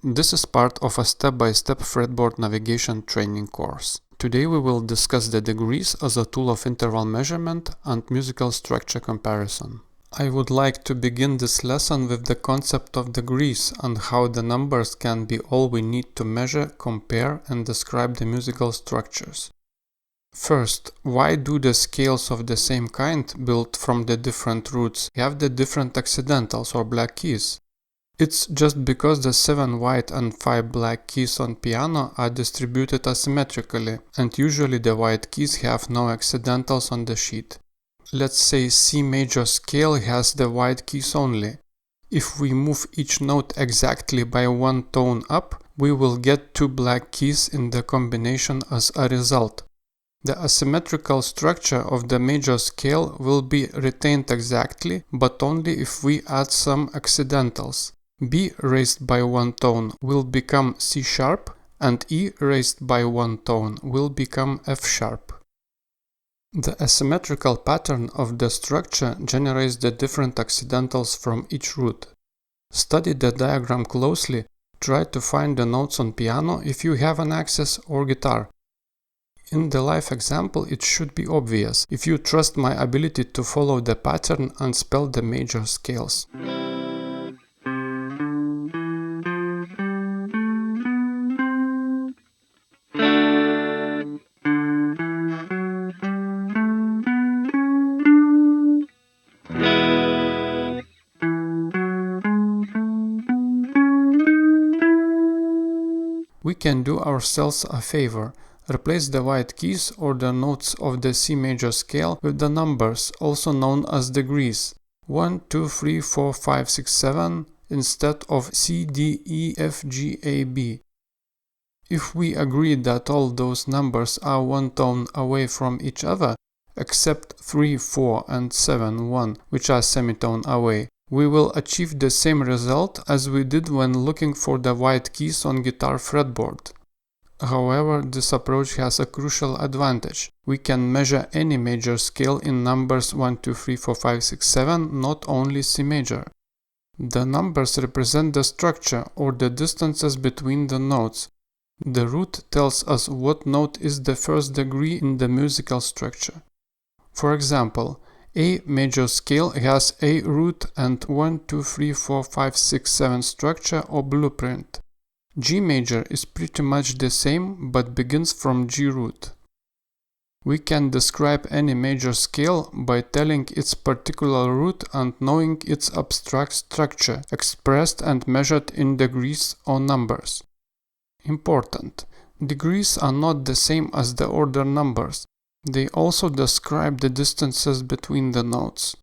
This is part of a step-by-step fretboard navigation training course. Today we will discuss the degrees as a tool of interval measurement and musical structure comparison. I would like to begin this lesson with the concept of degrees and how the numbers can be all we need to measure, compare, and describe the musical structures. First, why do the scales of the same kind, built from the different roots, have the different accidentals or black keys? It's just because the 7 white and 5 black keys on piano are distributed asymmetrically, and usually the white keys have no accidentals on the sheet. Let's say C major scale has the white keys only. If we move each note exactly by one tone up, we will get 2 black keys in the combination as a result. The asymmetrical structure of the major scale will be retained exactly, but only if we add some accidentals. B raised by one tone will become C sharp, and E raised by one tone will become F sharp. The asymmetrical pattern of the structure generates the different accidentals from each root. Study the diagram closely, try to find the notes on piano if you have an access, or guitar. In the live example it should be obvious if you trust my ability to follow the pattern and spell the major scales. We can do ourselves a favor. Replace the white keys or the notes of the C major scale with the numbers, also known as degrees, 1, 2, 3, 4, 5, 6, 7, instead of C, D, E, F, G, A, B. If we agree that all those numbers are one tone away from each other, except 3, 4, and 7, 1, which are semitone away, we will achieve the same result as we did when looking for the white keys on guitar fretboard. However, this approach has a crucial advantage. We can measure any major scale in numbers 1, 2, 3, 4, 5, 6, 7, not only C major. The numbers represent the structure or the distances between the notes. The root tells us what note is the first degree in the musical structure. For example, A major scale has A root and 1, 2, 3, 4, 5, 6, 7 structure or blueprint. G major is pretty much the same, but begins from G root. We can describe any major scale by telling its particular root and knowing its abstract structure, expressed and measured in degrees or numbers. Important: degrees are not the same as the order numbers. They also describe the distances between the notes.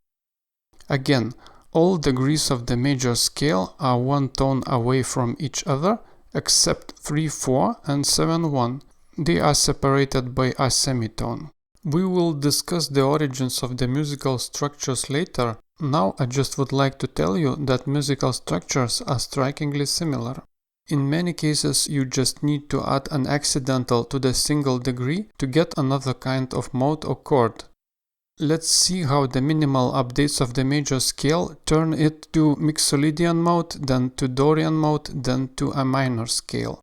Again, all degrees of the major scale are one tone away from each other, except 3, 4 and 7, 1. They are separated by a semitone. We will discuss the origins of the musical structures later. Now I just would like to tell you that musical structures are strikingly similar. In many cases you just need to add an accidental to the single degree to get another kind of mode or chord. Let's see how the minimal updates of the major scale turn it to Mixolydian mode, then to Dorian mode, then to a minor scale.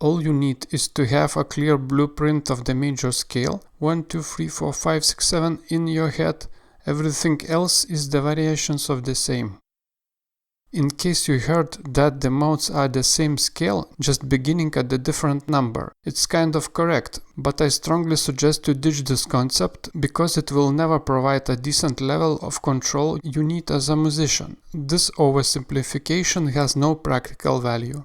All you need is to have a clear blueprint of the major scale, 1, 2, 3, 4, 5, 6, 7 in your head. Everything else is the variations of the same. In case you heard that the modes are the same scale, just beginning at a different number, it's kind of correct, but I strongly suggest to ditch this concept because it will never provide a decent level of control you need as a musician. This oversimplification has no practical value.